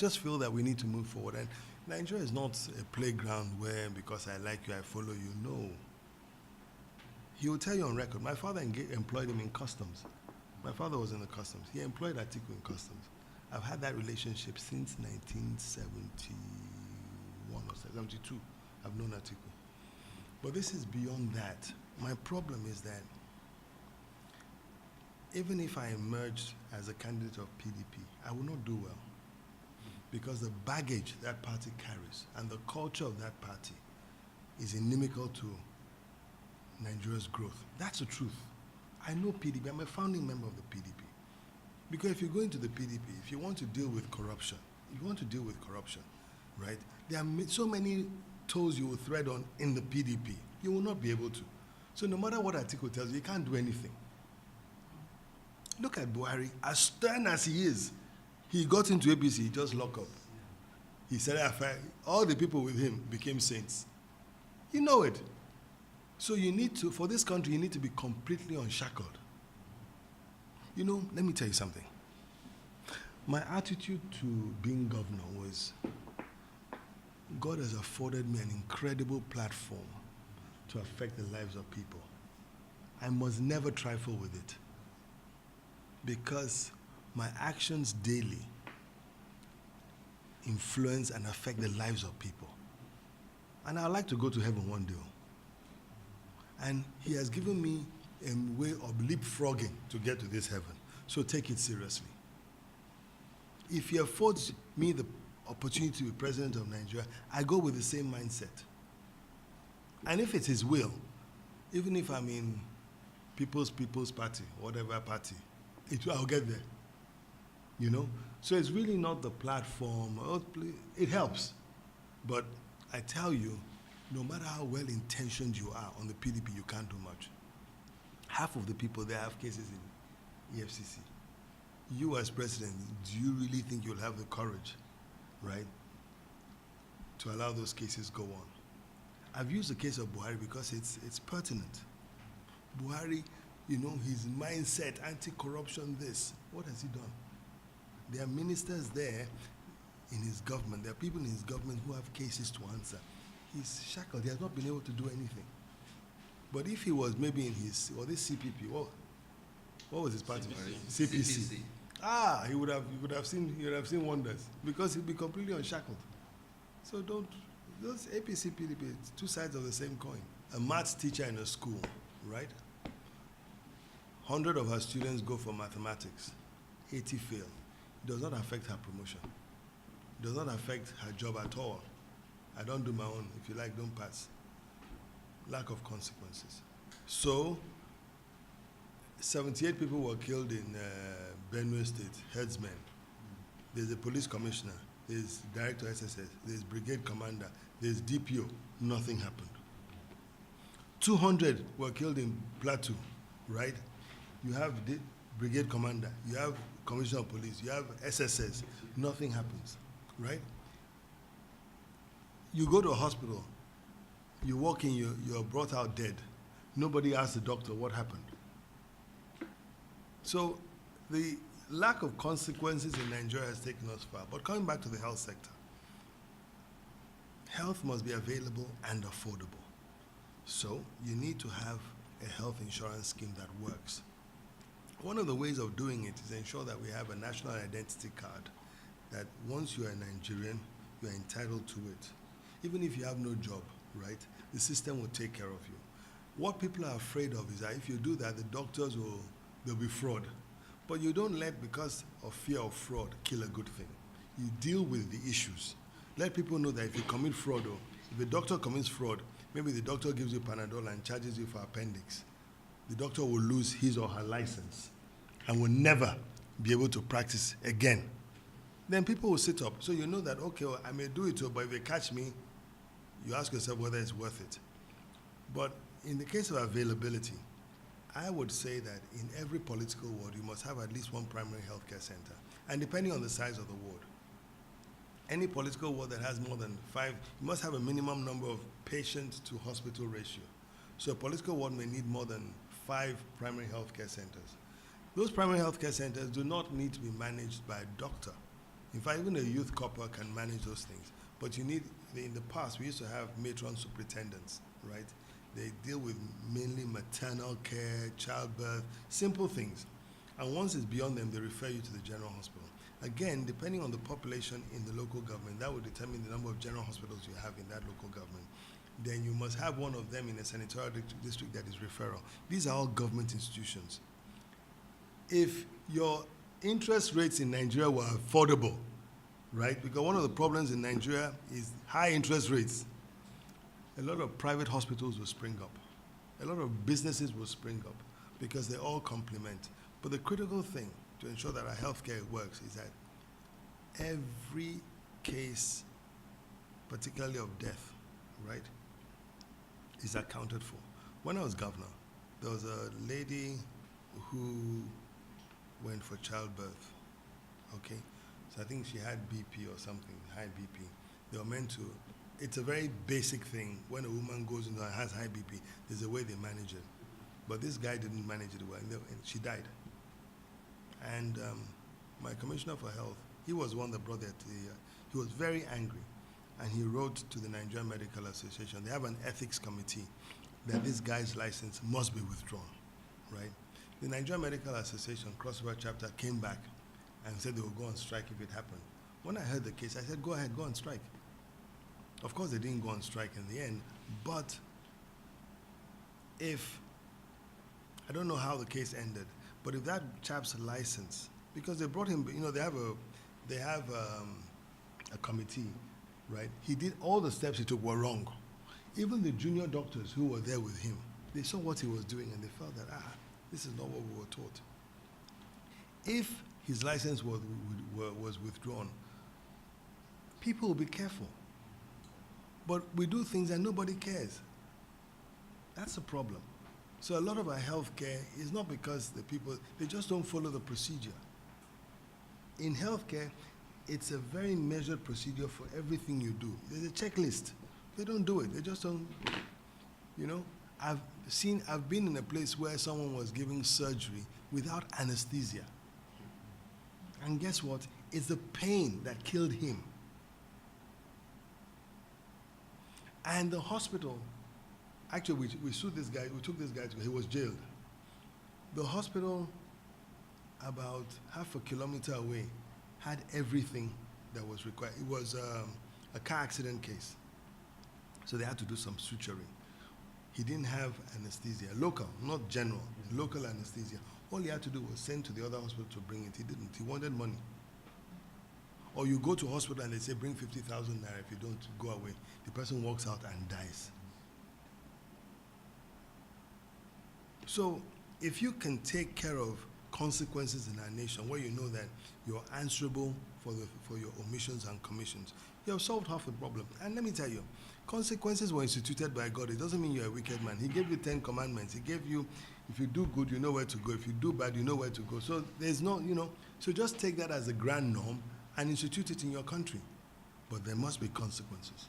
just feel that we need to move forward. And Nigeria is not a playground where because I like you, I follow you. No. He will tell you on record. My father employed him in customs. My father was in the customs. He employed Atiku in customs. I've had that relationship since 1971 or 72. I've known Atiku. But this is beyond that. My problem is that even if I emerged as a candidate of PDP, I will not do well. Because the baggage that party carries and the culture of that party is inimical to Nigeria's growth. That's the truth. I know PDP. I'm a founding member of the PDP. Because if you go into the PDP, if you want to deal with corruption, right, there are so many toes you will thread on in the PDP, you will not be able to. So no matter what Atiku tells you, you can't do anything. Look at Buhari, as stern as he is, he got into APC, he just locked up. He said, all the people with him became saints. You know it. So you need to, for this country, you need to be completely unshackled. You know, let me tell you something. My attitude to being governor was, God has afforded me an incredible platform to affect the lives of people. I must never trifle with it. Because my actions daily influence and affect the lives of people. And I'd like to go to heaven one day. And he has given me a way of leapfrogging to get to this heaven. So take it seriously. If he affords me the opportunity to be president of Nigeria, I go with the same mindset. And if it's his will, even if I'm in People's Party, whatever party, I'll get there. You know? So it's really not the platform. It helps. But I tell you, no matter how well-intentioned you are on the PDP, you can't do much. Half of the people there have cases in EFCC. You as president, do you really think you'll have the courage, right, to allow those cases go on? I've used the case of Buhari because it's pertinent. Buhari, you know, his mindset, anti-corruption, this. What has he done? There are ministers there in his government. There are people in his government who have cases to answer. He's shackled. He has not been able to do anything. But if he was maybe in his, or this CPP, what was his party? CPC. He would have seen wonders because he'd be completely unshackled. So those APC, PDP, it's two sides of the same coin. A maths teacher in a school, right? 100 of her students go for mathematics, 80 fail. It does not affect her promotion. It does not affect her job at all. I don't do my own. If you like, don't pass. Lack of consequences. So, 78 people were killed in Benue State, headsmen. There's a police commissioner, there's director SSS, there's brigade commander, there's DPO. Nothing happened. 200 were killed in Plateau, right? You have the brigade commander, you have commissioner of police, you have SSS. Nothing happens, right? You go to a hospital, you walk in, you're brought out dead. Nobody asks the doctor what happened. So the lack of consequences in Nigeria has taken us far. But coming back to the health sector, health must be available and affordable. So you need to have a health insurance scheme that works. One of the ways of doing it is ensure that we have a national identity card that once you are a Nigerian, you are entitled to it. Even if you have no job, right, the system will take care of you. What people are afraid of is that if you do that, the doctors there'll be fraud. But you don't let, because of fear of fraud, kill a good thing. You deal with the issues. Let people know that if you commit fraud, or if a doctor commits fraud, maybe the doctor gives you Panadol and charges you for appendix. The doctor will lose his or her license and will never be able to practice again. Then people will sit up. So you know that, okay, well, I may do it, but if they catch me, you ask yourself whether it's worth it. But in the case of availability, I would say that in every political ward, you must have at least one primary healthcare center. And depending on the size of the ward, any political ward that has more than 5, you must have a minimum number of patient to hospital ratio. So a political ward may need more than 5 primary healthcare centers. Those primary healthcare centers do not need to be managed by a doctor. In fact, even a youth corporal can manage those things. But you need, in the past, we used to have matron superintendents, right? They deal with mainly maternal care, childbirth, simple things. And once it's beyond them, they refer you to the general hospital. Again, depending on the population in the local government, that will determine the number of general hospitals you have in that local government. Then you must have one of them in a senatorial district that is referral. These are all government institutions. If your interest rates in Nigeria were affordable, right? Because one of the problems in Nigeria is high interest rates. A lot of private hospitals will spring up. A lot of businesses will spring up because they all complement. But the critical thing to ensure that our healthcare works is that every case, particularly of death, right, is accounted for. When I was governor, there was a lady who went for childbirth, okay? So I think she had BP or something, high BP. They were meant to, it's a very basic thing. When a woman goes into and has high BP, there's a way they manage it. But this guy didn't manage it well, and she died. And my commissioner for health, he was one that brought that to the, he was very angry. And he wrote to the Nigerian Medical Association. They have an ethics committee that this guy's license must be withdrawn, right? The Nigerian Medical Association crossover chapter came back and said they would go on strike if it happened. When I heard the case, I said, go ahead, go on strike. Of course, they didn't go on strike in the end, but if, I don't know how the case ended, but if that chap's license, because they brought him, you know, they have a committee, right? He did, all the steps he took were wrong. Even the junior doctors who were there with him, they saw what he was doing and they felt that, this is not what we were taught. If his license was withdrawn, people will be careful. But we do things and nobody cares. That's the problem. So a lot of our healthcare is not because the people, they just don't follow the procedure. In healthcare, it's a very measured procedure for everything you do. There's a checklist. They don't do it. They just don't, you know. I've been in a place where someone was giving surgery without anesthesia. And guess what? It's the pain that killed him. And the hospital, actually we sued this guy, we took this guy he was jailed. The hospital, about half a kilometer away, had everything that was required. It was a car accident case. So they had to do some suturing. He didn't have anesthesia, local, not general, local anesthesia. All he had to do was send to the other hospital to bring it. He didn't, he wanted money. Or you go to a hospital and they say, bring 50,000 naira, if you don't, go away. The person walks out and dies. So if you can take care of consequences in our nation where you know that you're answerable for your omissions and commissions, you have solved half the problem. And let me tell you, consequences were instituted by God. It doesn't mean you're a wicked man. He gave you 10 commandments. He gave you, if you do good, you know where to go. If you do bad, you know where to go. So there's no, you know, so just take that as a grand norm and institute it in your country. But there must be consequences.